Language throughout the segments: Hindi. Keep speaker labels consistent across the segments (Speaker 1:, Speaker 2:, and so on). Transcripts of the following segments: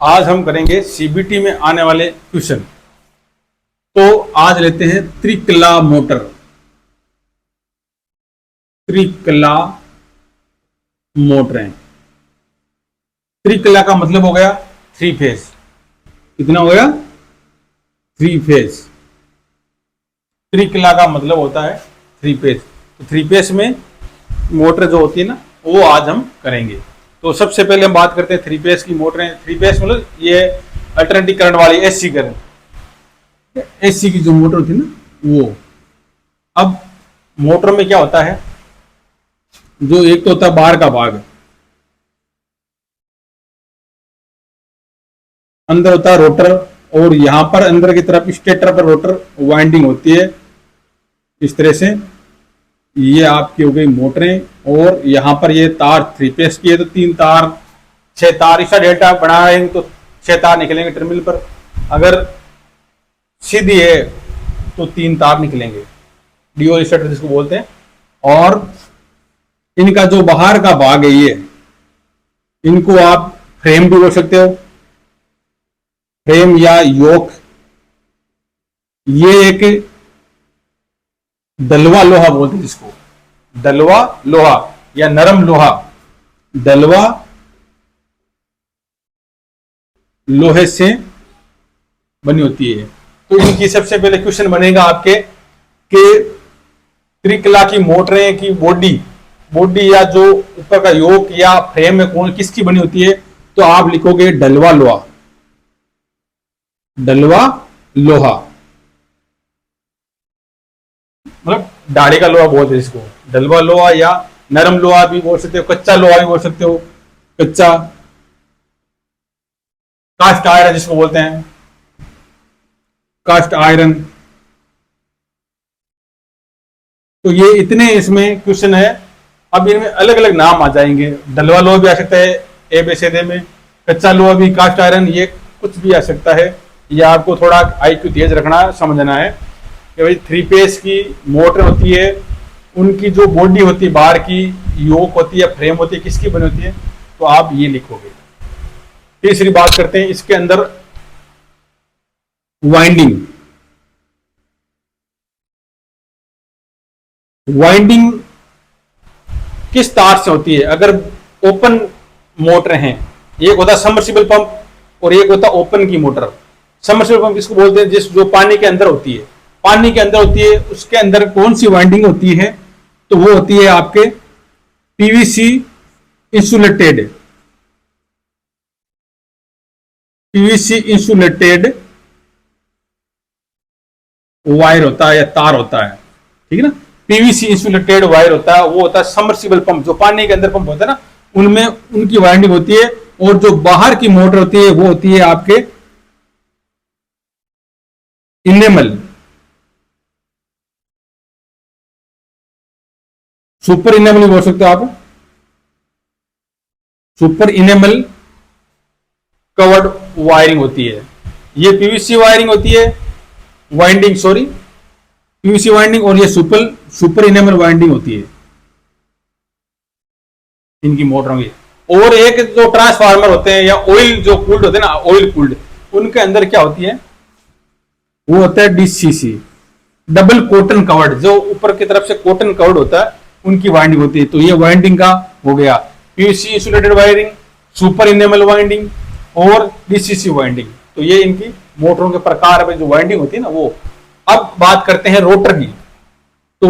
Speaker 1: आज हम करेंगे सीबीटी में आने वाले क्वेश्चन। तो आज लेते हैं त्रिकला मोटर। त्रिकला मोटरें। त्रिकला का मतलब हो गया थ्री फेज। कितना हो गया? Three phase. त्रिकला का मतलब होता है थ्री फेज। तो थ्री फेज में मोटर जो होती है ना, वो आज हम करेंगे। तो सबसे पहले हम बात करते हैं थ्री फेज की मोटरें। थ्री फेज मतलब ये अल्टरनेटिव करंट वाली एसी करंट, एसी की जो मोटर होती है ना वो। अब मोटर में क्या होता है, जो एक तो होता है बाहर का भाग, अंदर होता है रोटर, और यहां पर अंदर की तरफ स्टेटर पर रोटर वाइंडिंग होती है इस तरह से। ये आपकी हो गई मोटरें, और यहां पर ये तार थ्री फेज की है तो तीन तार, छह तार, इसका डेल्टा बढ़ाएंगे तो छह तार निकलेंगे टर्मिनल पर। अगर सीधी है तो तीन तार निकलेंगे, डीओ स्टेटर जिसको बोलते हैं। और इनका जो बाहर का भाग है ये, इनको आप फ्रेम भी बोल सकते हो, फ्रेम या योक। ये एक दलवा लोहा बोलते हैं जिसको, दलवा लोहा या नरम लोहा। दलवा लोहे से बनी होती है। तो इनकी सबसे पहले क्वेश्चन बनेगा आपके कि त्रिकला की मोटरें की बॉडी या जो ऊपर का योक या फ्रेम में कौन किसकी बनी होती है। तो आप लिखोगे डलवा लोहा। डलवा लोहा मतलब दाढ़ी का लोहा बोलते हैं इसको, डलवा लोहा, या नरम लोहा भी बोल सकते हो, कच्चा लोहा भी बोल सकते हो। कच्चा कास्ट आयरन जिसको बोलते हैं, कास्ट आयरन। तो ये इतने इसमें क्वेश्चन है। अब इनमें अलग अलग नाम आ जाएंगे। डलवा लोहा भी आ सकता है एबीसीडी में, कच्चा लोहा भी, कास्ट आयरन, ये कुछ भी आ सकता है। ये आपको थोड़ा आईक्यू तेज रखना, समझना है कि भाई थ्री फेज की मोटर होती है, उनकी जो बॉडी होती है बाहर की, योक होती है, फ्रेम होती है, किसकी बनी होती है। तो आप ये लिखोगे। तीसरी बात करते हैं इसके अंदर वाइंडिंग। वाइंडिंग किस तार से होती है? अगर ओपन मोटर हैं, एक होता है सबमर्सिबल पंप और एक होता है ओपन की मोटर। सबमर्सिबल पंप किसको बोलते हैं? जिस जो पानी के अंदर होती है, पानी के अंदर होती है, उसके अंदर कौन सी वाइंडिंग होती है? तो वो होती है आपके PVC insulated, PVC insulated wire होता है या तार होता है, ठीक है ना। पीवीसी इंसुलेटेड वायर होता है, वो होता है सबमर्सिबल पंप, जो पानी के अंदर पंप होता है ना, उनमें उनकी वाइंडिंग होती है। और जो बाहर की मोटर होती है वो होती है आपके इनेमल, सुपर इनेमल बोल सकते हो आप, सुपर इनेमल कवर्ड वायरिंग होती है। ये पीवीसी वायरिंग होती है, वाइंडिंग, सॉरी, पीवीसी वाइंडिंग, और ये सुपर इनेमल वाइंडिंग होती है इनकी मोटरों की। और एक जो ट्रांसफार्मर होते हैं या ऑयल जो कूल्ड होते हैं ना, ऑयल कूल्ड, उनके अंदर क्या होती है? वो होता है डीसीसी, डबल कॉटन कवर्ड, जो ऊपर की तरफ से कॉटन कवर्ड होता है, उनकी वाइंडिंग होती है। तो ये वाइंडिंग का हो गया, PVC insulated wiring, super enamel winding और डीसीसी वाइंडिंग। तो ये इनकी मोटरों के प्रकार में जो वाइंडिंग होती है ना वो। अब बात करते हैं रोटर की। तो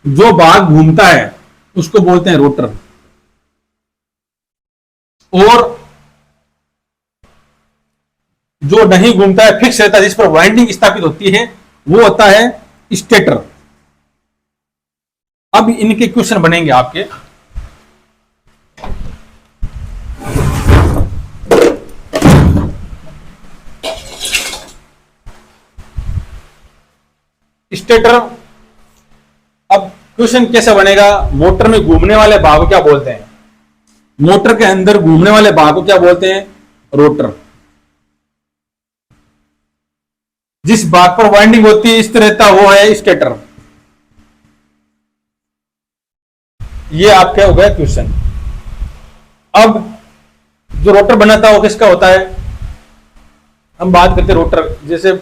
Speaker 1: जो भाग घूमता है उसको बोलते हैं रोटर, और जो नहीं घूमता है, फिक्स रहता है, जिस पर वाइंडिंग स्थापित होती है, वो होता है स्टेटर। अब इनके क्वेश्चन बनेंगे आपके। स्टेटर। अब क्वेश्चन कैसे बनेगा? मोटर में घूमने वाले भाग को क्या बोलते हैं? मोटर के अंदर घूमने वाले भाग को क्या बोलते हैं? रोटर। जिस भाग पर वाइंडिंग होती है स्थिर रहता, वो है स्टेटर। ये आपका हो गया क्वेश्चन। अब जो रोटर बनाता है वो किसका होता है? हम बात करते हैं रोटर, जैसे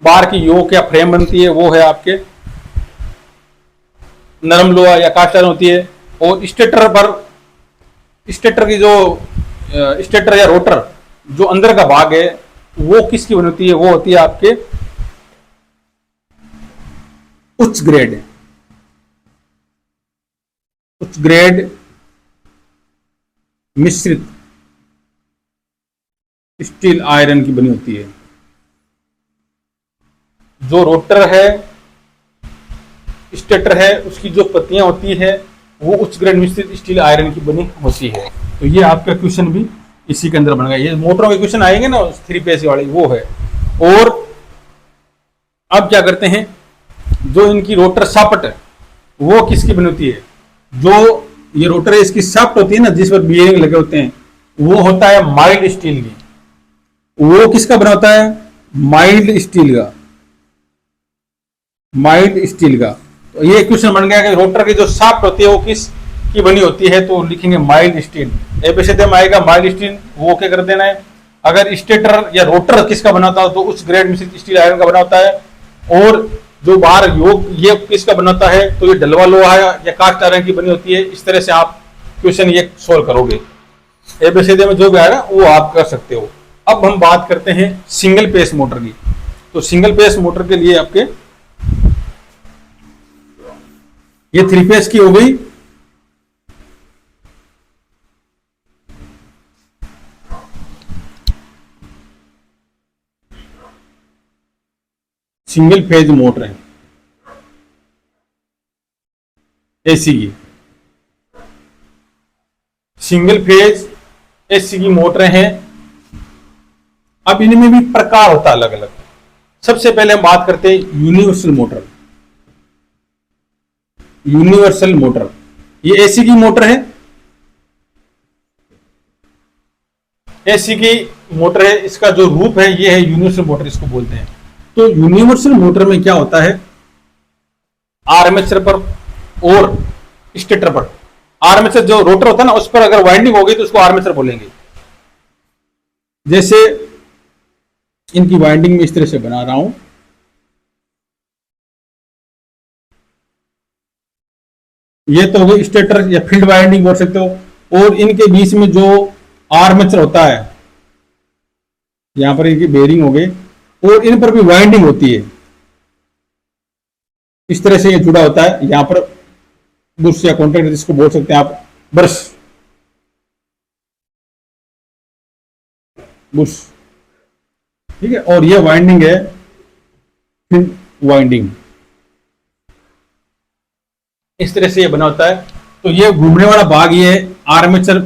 Speaker 1: बाहर की योक या फ्रेम बनती है वो है आपके नरम लोहा या कास्ट आयरन होती है। और स्टेटर की जो स्टेटर या रोटर जो अंदर का भाग है वो किसकी बनी होती है? वो होती है आपके उच्च ग्रेड मिश्रित स्टील आयरन की बनी होती है। जो रोटर है, स्टेटर है, उसकी जो पत्तियां होती है वो उच्च ग्रेड मिश्रित स्टील आयरन की बनी होती है। तो ये आपका क्वेश्चन भी इसी के अंदर बन गया। ये मोटरों के क्वेश्चन आएंगे ना 3 फेज वाले, वो है। और अब क्या करते हैं, जो इनकी रोटर शाफ्ट है वो किसकी बनी होती है? जो ये रोटर है इसकी शाफ्ट होती है ना, जिस पर बियरिंग लगे होते हैं, वो होता है माइल्ड स्टील की। वो किसका बना होता है? माइल्ड स्टील का। तो ये क्वेश्चन बन गया कि रोटर की जो शाफ्ट होती है वो किस की बनी होती है, तो लिखेंगे माइल्ड स्टील। एबीसीडी में आएगा माइल्ड स्टील, वो क्या कर देना है। अगर स्टेटर या रोटर किसका बना होता है तो उच्च ग्रेड मिश्रित स्टील आयरन का बना होता है। और जो बाहर योग ये किसका बना होता है तो ये डलवा लोहा या कास्ट आयरन की बनी होती है। इस तरह से आप क्वेश्चन ये सोल्व करोगे। एबीसीडी में जो भी आएगा वो आप कर सकते हो। अब हम बात करते हैं सिंगल पेस मोटर की। तो सिंगल पेस मोटर के लिए आपके ये 3 फेज की हो गई। सिंगल फेज मोटर है एसी की। सिंगल फेज एसी की मोटरें हैं। अब इनमें भी प्रकार होता है अलग अलग। सबसे पहले हम बात करते हैं यूनिवर्सल मोटर। ये एसी की मोटर है। एसी की मोटर है, इसका जो रूप है ये है यूनिवर्सल मोटर इसको बोलते हैं। तो यूनिवर्सल मोटर में क्या होता है, आर्मेचर पर और स्टेटर पर, आर्मेचर जो रोटर होता है ना उस पर अगर वाइंडिंग हो गई तो उसको आर्मेचर बोलेंगे। जैसे इनकी वाइंडिंग में इस तरह से बना रहा हूं, ये तो हो गई स्टेटर या फील्ड वाइंडिंग बोल सकते हो। और इनके बीच में जो आर्मेचर होता है, यहां पर इनकी बेरिंग हो गई और इन पर भी वाइंडिंग होती है। इस तरह से ये जुड़ा होता है। यहां पर बुश या कॉन्टैक्ट जिसको बोल सकते हैं आप, बुश, ठीक है। और ये वाइंडिंग है फील्ड वाइंडिंग। इस तरह से ये बना होता है। तो ये घूमने वाला भाग ये आर्मेचर,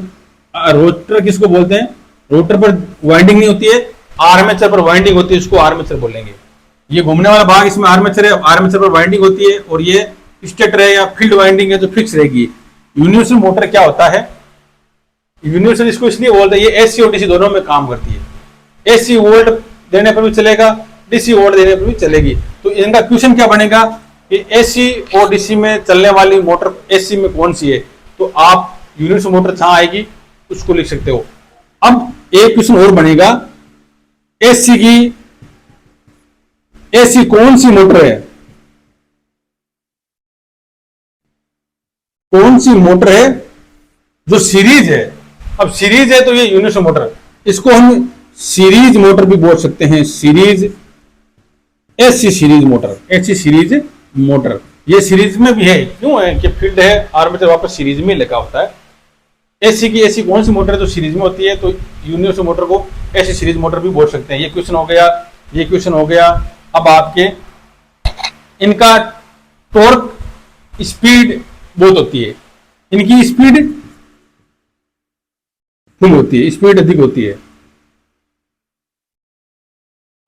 Speaker 1: रोटर किसको बोलते हैं? रोटर पर वाइंडिंग नहीं होती है, आर्मेचर पर वाइंडिंग होती है, उसको आर्मेचर बोलेंगे। ये घूमने वाला भाग इसमें आर्मेचर है, आर्मेचर पर वाइंडिंग होती है। और ये स्टेटर है या फील्ड वाइंडिंग है जो फिक्स रहेगी। यूनिवर्सल मोटर क्या होता है? यूनिवर्सल इसको इसलिए बोलते हैं, ये एसी और डीसी दोनों में काम करती है। एसी वोल्ट देने पर भी चलेगा, डीसी वोल्ट देने पर भी चलेगी। तो इनका क्वेश्चन क्या बनेगा कि एसी और डीसी में चलने वाली मोटर एसी में कौन सी है? तो आप यूनिवर्सल मोटर जहां आएगी उसको लिख सकते हो। अब एक क्वेश्चन और बनेगा, एसी कौन सी मोटर है? कौन सी मोटर है जो सीरीज है? अब सीरीज है तो ये यूनिवर्सल मोटर, इसको हम सीरीज मोटर भी बोल सकते हैं। एसी सीरीज मोटर, ये सीरीज में भी है। क्यों है कि फील्ड है, आर्मेचर वापस सीरीज में लिखा होता है। एसी कौन सी मोटर है जो सीरीज में होती है? तो यूनिवर्सल मोटर को एसी सीरीज मोटर भी बोल सकते हैं। ये क्वेश्चन हो गया। अब आपके इनका टॉर्क स्पीड बहुत होती है, इनकी स्पीड फुल होती है, स्पीड अधिक होती है।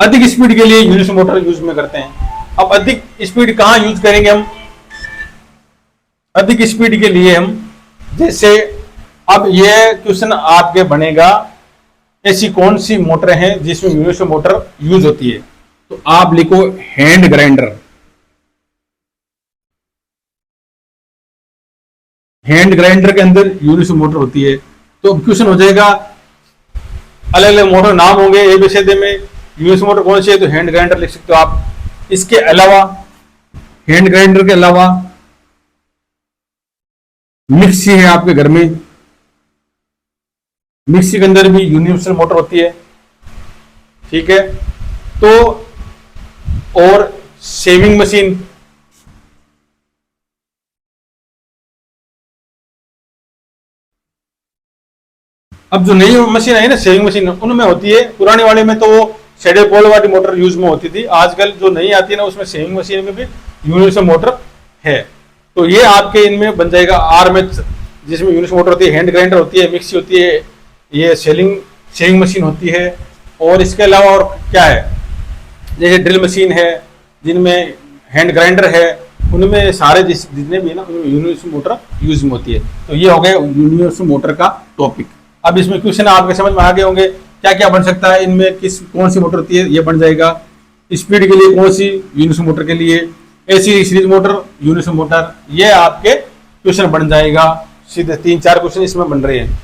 Speaker 1: अधिक स्पीड के लिए यूनिवर्सल मोटर यूज में करते हैं। अब अधिक स्पीड कहां यूज करेंगे हम? अधिक स्पीड के लिए हम, जैसे अब ये क्वेश्चन आपके बनेगा, ऐसी कौन सी मोटर है जिसमें यूनिवर्सल मोटर यूज होती है? तो आप लिखो हैंड ग्राइंडर। हैंड ग्राइंडर के अंदर यूनिवर्सल मोटर होती है। तो क्वेश्चन हो जाएगा अलग अलग मोटर नाम होंगे ABCD में। यूएस मोटर कौन सी है, तो हैंड ग्राइंडर लिख सकते हो आप। इसके अलावा हैंड ग्राइंडर के अलावा मिक्सी है आपके घर में, मिक्सी के अंदर भी यूनिवर्सल मोटर होती है, ठीक है। तो और शेविंग मशीन, अब जो नई मशीन आई ना शेविंग मशीन, उनमें होती है, पुराने वाले में तो वो शेडे पोल वाली मोटर यूज में होती थी। आजकल जो नई आती है ना उसमें शेविंग मशीन में भी यूनिवर्सल मोटर है। तो ये आपके इनमें बन जाएगा RMH, जिसमें यूनिवर्सल मोटर होती है, हैंड ग्राइंडर होती है, मिक्सी होती है, ये शेविंग मशीन होती है। और इसके अलावा और क्या है, जैसे ड्रिल मशीन है, जिनमें हैंड ग्राइंडर है, उनमें सारे जितने भी है ना उनमें यूनिवर्सल मोटर यूज में होती है। तो ये हो गया यूनिवर्सल मोटर का टॉपिक। अब इसमें क्वेश्चन आपके समझ में आ गए होंगे क्या क्या बन सकता है, इनमें कौन सी मोटर होती है, ये बन जाएगा। स्पीड के लिए कौन सी, यूनिवर्सल मोटर के लिए। AC series motor, universal motor, ये आपके क्वेश्चन बन जाएगा। सीधे 3-4 क्वेश्चन इसमें बन रहे हैं।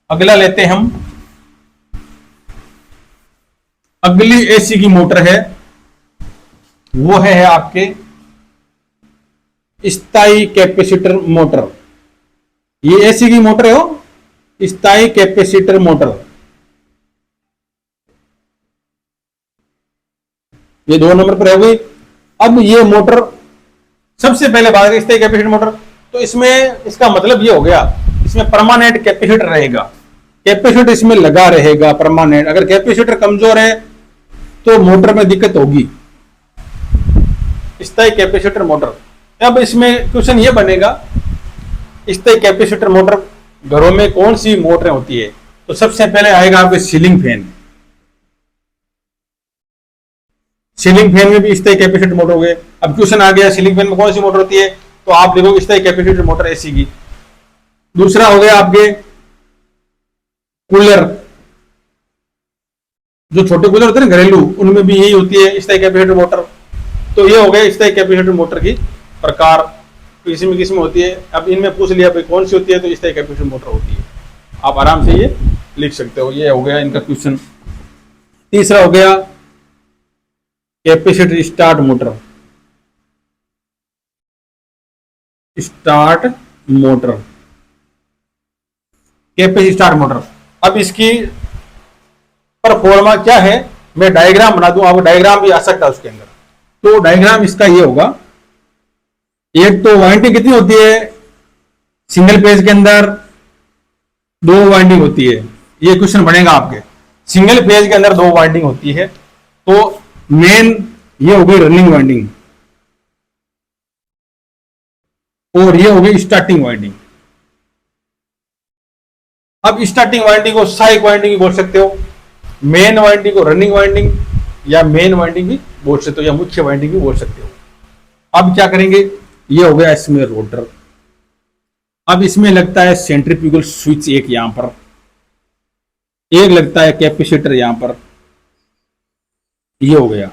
Speaker 1: अगला लेते हैं हम, अगली AC की मोटर है, वो है आपके स्थायी कैपेसिटर मोटर। ये AC की मोटर है हो, स्थायी कैपेसिटर मोटर। ये 2 नंबर पर है गई। अब ये मोटर, सबसे पहले बात करें स्थायी कैपेसिटर मोटर, तो इसमें इसका मतलब ये हो गया, इसमें परमानेंट कैपेसिटर रहेगा, कैपेसिटर इसमें लगा रहेगा परमानेंट। अगर कैपेसिटर कमजोर है तो मोटर में दिक्कत होगी। स्थायी कैपेसिटर मोटर, अब इसमें क्वेश्चन ये बनेगा, स्थायी कैपेसिटर मोटर घरों में कौन सी मोटरें होती है, तो सबसे पहले आएगा आपके सीलिंग फैन। सीलिंग फैन में भी स्थायी कैपेसिटर मोटर हो गए। अब क्वेश्चन आ गया सीलिंग फैन में कौन सी मोटर होती है, तो आप लिखोगे स्थायी कैपेसिटर मोटर AC की। दूसरा हो गया आपके कूलर, जो छोटे कूलर होते हैं ना घरेलू, उनमें भी यही होती है स्थायी कैपेसिटर मोटर। तो ये हो गया स्थायी कैपेसिटर मोटर की प्रकार, किसी में होती है। अब इनमें पूछ लिया भाई कौन सी होती है, तो स्थायी कैपेसिटर मोटर होती है। आप आराम से ये लिख सकते हो। ये हो गया इनका क्वेश्चन। तीसरा हो गया capacitor start motor, start motor, capacitor start motor. अब इसकी परफॉर्मा क्या है, मैं डायग्राम बना दूं, आपको डायग्राम भी आ सकता है उसके अंदर। तो डायग्राम इसका ये होगा, एक तो वाइंडिंग कितनी होती है, सिंगल पेज के अंदर 2 वाइंडिंग होती है। ये क्वेश्चन बनेगा आपके, सिंगल पेज के अंदर 2 वाइंडिंग होती है। तो मेन ये हो गई रनिंग वाइंडिंग, और ये हो गई स्टार्टिंग वाइंडिंग। अब स्टार्टिंग वाइंडिंग को सहायक वाइंडिंग भी बोल सकते हो, मेन वाइंडिंग को रनिंग वाइंडिंग या मेन वाइंडिंग भी बोल सकते हो, या मुख्य वाइंडिंग भी बोल सकते हो। अब क्या करेंगे, ये हो गया इसमें रोटर। अब इसमें लगता है सेंट्रीफ्यूगल स्विच एक यहां पर, एक लगता है कैपेसिटर यहां पर। ये हो गया,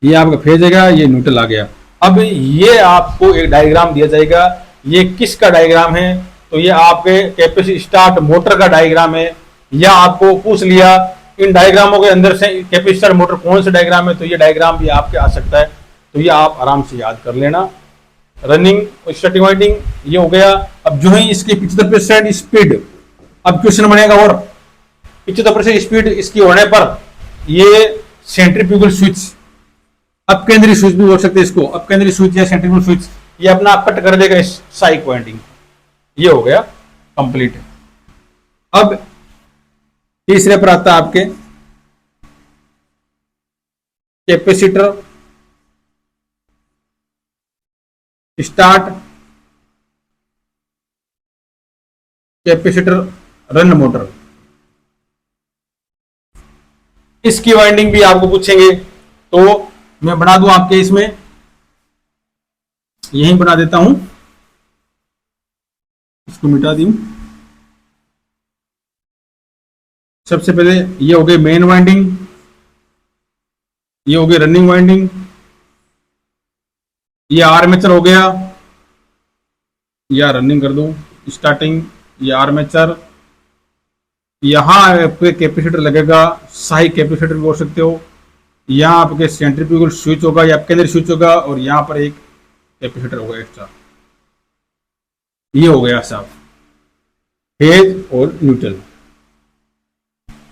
Speaker 1: ये आपका फेज है, ये न्यूट्रल आ गया। अब ये आपको एक डायग्राम दिया जाएगा, ये किसका डायग्राम है, तो ये आपके कैपेसिटर स्टार्ट मोटर का डायग्राम है। या आपको पूछ लिया इन डायग्रामों के अंदर से कैपेसिटर मोटर कौन सा डायग्राम है, तो ये डायग्राम भी आपके आ सकता है। तो ये आप आराम से याद कर लेना। रनिंग और स्टार्टिंग वाइंडिंग ये हो गया। अब जो है इसकी 75% स्पीड, अब क्वेश्चन बनेगा, और 75% स्पीड इसकी होने पर ये सेंट्रीफ्यूगल स्विच, अब केंद्रीय स्विच भी बोल सकते हैं इसको, अब केंद्रीय स्विच या सेंट्रीफ्यूगल स्विच, ये अपना कट कर देगा इस सहायक वाइंडिंग। ये हो गया कंप्लीट। अब तीसरे पर आता है आपके capacitor start, capacitor run motor. इसकी वाइंडिंग भी आपको पूछेंगे, तो मैं बना दूं आपके इसमें, यहीं बना देता हूं, इसको मिटा दूं। सबसे पहले ये हो गई मेन वाइंडिंग, ये हो गई रनिंग वाइंडिंग, ये आर्मेचर हो गया, या रनिंग कर दूं स्टार्टिंग, ये आर्मेचर, यहाँ आपके कैपेसिटर लगेगा, साई कैपेसिटर भी बोल सकते हो। यहाँ आपके सेंट्रीफ्यूगल स्विच होगा या आपके अंदर स्विच होगा, और यहाँ पर एक कैपेसिटर होगा एक्स्ट्रा। ये हो गया साफ फेज और न्यूट्रल।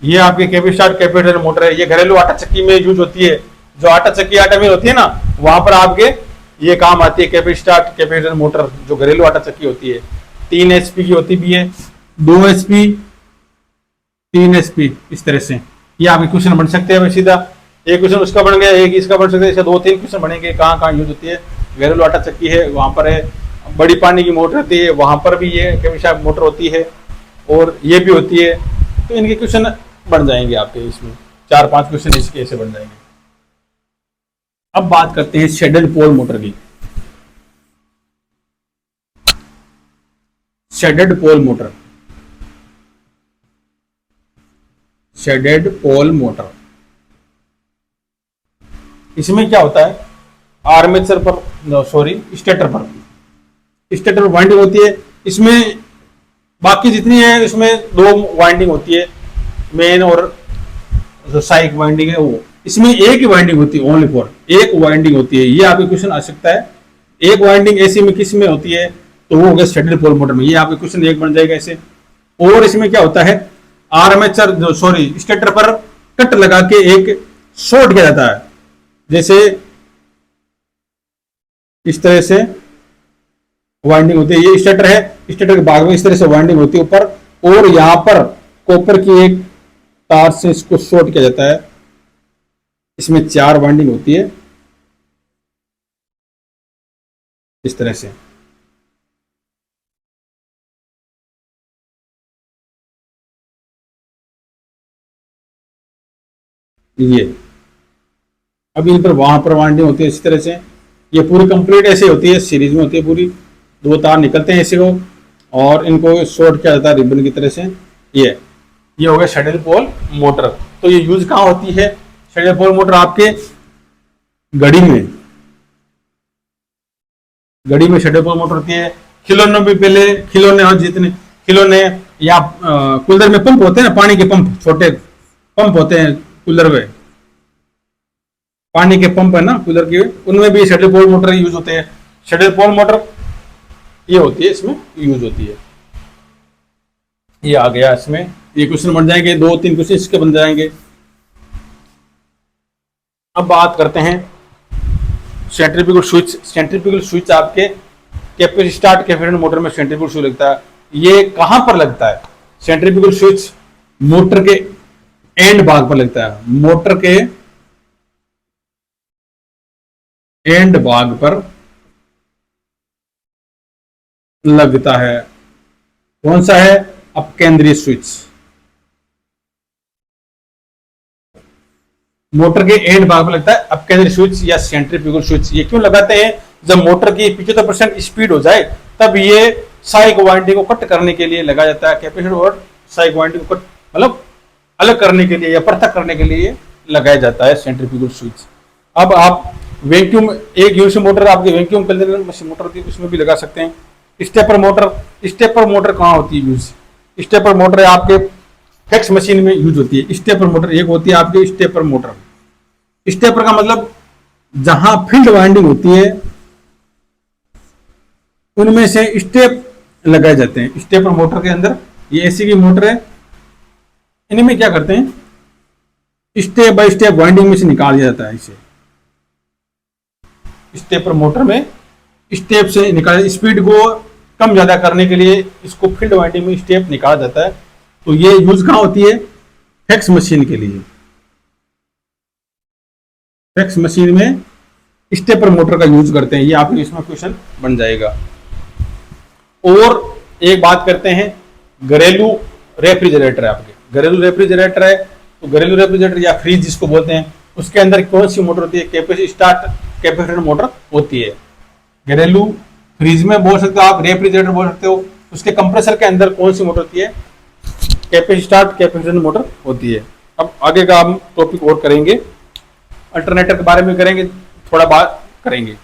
Speaker 1: ये आपके कैपेसिटर कैपेसिटर मोटर है। ये घरेलू आटा चक्की में यूज होती है, जो आटा चक्की आटा मिल होती है ना, वहां पर आपके ये काम आती है कैपेसिटर कैपेसिटर मोटर, जो घरेलू आटा चक्की होती है। 3 HP की होती भी है, 2 HP, 3 HP, इस तरह से ये आपके क्वेश्चन बन सकते हैं। सीधा एक क्वेश्चन उसका बन गया, एक इसका बन सकता है, ऐसे 2-3 क्वेश्चन बनेंगे। कहाँ कहाँ यूज होती है, घरेलू आटा चक्की है वहां पर है, बड़ी पानी की मोटर होती है वहां पर भी ये कैपेसिटर मोटर होती है, और ये भी होती है। तो इनके क्वेश्चन बन जाएंगे आपके, इसमें 4-5 क्वेश्चन इसके ऐसे बन जाएंगे। अब बात करते हैं शेडेड पोल मोटर की। Shaded pole motor, shaded pole motor, इसमें क्या होता है, आर्मेचर पर, स्टेटर वाइंडिंग होती है। इसमें बाकी जितनी है इसमें 2 वाइंडिंग होती है, मेन और जो साइक वाइंडिंग है वो। इसमें एक ही वाइंडिंग होती है, ओनली फॉर एक वाइंडिंग होती है। ये आपके क्वेश्चन आ सकता है, एक वाइंडिंग ऐसी में किस में होती है, तो वो हो गया शेडेड पोल मोटर में। ये आपके क्वेश्चन एक बन जाएगा ऐसे। और इसमें क्या होता है, आर्मेचर स्टेटर पर कट लगा के एक शॉर्ट किया जाता है, जैसे इस तरह से वाइंडिंग होती है। ये स्टेटर है, स्टेटर के भाग में इस तरह से वाइंडिंग होती है ऊपर, और यहां पर कॉपर की एक तार से इसको शॉर्ट किया जाता है। इसमें 4 वाइंडिंग होती है इस तरह से। ये अब इन पर वहां पर वाइंडिंग होती है इस तरह से। ये पूरी कंप्लीट ऐसे होती है, सीरीज में होती है पूरी, 2 तार निकलते हैं ऐसे को, और इनको शॉर्ट किया जाता है रिबन की तरह से। ये हो गया शेडेड पोल मोटर। तो ये यूज कहाँ होती है, शेडेड पोल मोटर आपके घड़ी में शेडेड पोल मोटर होती है। खिलौनों में पहले खिलौने और जितने खिलौने या कूलर में पंप होते हैं ना, पानी के पंप, छोटे पंप होते हैं कूलर में, पानी के पंप है ना कूलर के, उनमें भी शेडेड पोल मोटर यूज होते हैं। शेडेड पोल मोटर ये होती है, इसमें यूज होती है। ये आ गया, इसमें ये क्वेश्चन बन जाएंगे, 2-3 क्वेश्चन इसके बन जाएंगे। अब बात करते हैं सेंट्रीफ्यूगल स्विच। सेंट्रीफ्यूगल स्विच आपके कैपेसिटर कैपेसिटर मोटर में सेंट्रीफ्यूगल स्विच लगता है। ये कहां पर लगता है, सेंट्रीफ्यूगल स्विच मोटर के एंड भाग पर लगता है, मोटर के एंड भाग पर लगता है। कौन सा है, अपकेंद्रीय स्विच, मोटर के एंड भाग में लगता है अपकेंद्रीय स्विच या सेंट्रीफ्यूगल स्विच। ये क्यों लगाते हैं, जब मोटर की 75% स्पीड हो जाए तब ये साइक वाइंडिंग को कट करने के लिए लगाया जाता है। कैपेसिटर और साइक वाइंडिंग को कट मतलब अलग करने के लिए या पृथक करने के लिए लगाया जाता है सेंट्रीफ्यूगल स्विच। अब आप वैक्यूम, एक यूसी मोटर आपकी वैक्यूम क्लीनर मशीन मोटर होती है, उसमें भी लगा सकते हैं। स्टेपर मोटर कहाँ होती है यूज, स्टेपर मोटर आपके फैक्स मशीन में यूज होती है। स्टेपर मोटर एक होती है आपकी स्टेपर मोटर। स्टेपर का मतलब जहां फील्ड वाइंडिंग होती है उनमें से स्टेप लगाए जाते हैं स्टेपर मोटर के अंदर। ये एसी की मोटर है, इनमें क्या करते हैं, स्टेप बाय स्टेप वाइंडिंग में से निकाल दिया जाता है। इसे स्टेपर मोटर में स्टेप से निकाल, स्पीड को कम ज्यादा करने के लिए इसको फील्ड वाइंडिंग में स्टेप निकाला जाता है। तो ये यूज कहां होती है, फैक्स मशीन के लिए। फैक्स मशीन में स्टेपर मोटर का यूज करते हैं। ये आपके इसमें क्वेश्चन बन जाएगा। और एक बात करते हैं, घरेलू रेफ्रिजरेटर है आपके, घरेलू रेफ्रिजरेटर है तो घरेलू रेफ्रिजरेटर या फ्रिज जिसको बोलते हैं, उसके अंदर कौन सी मोटर होती है, कैपेसिटर कैपेसिटर मोटर होती है। घरेलू फ्रिज में बोल सकते हो आप, रेफ्रिजरेटर बोल सकते हो। उसके कंप्रेसर के अंदर कौन सी मोटर होती है, कैपेसिटर कैपेसिटर मोटर होती है। अब आगे का हम टॉपिक और करेंगे, अल्टरनेटर के बारे में करेंगे, थोड़ा बात करेंगे।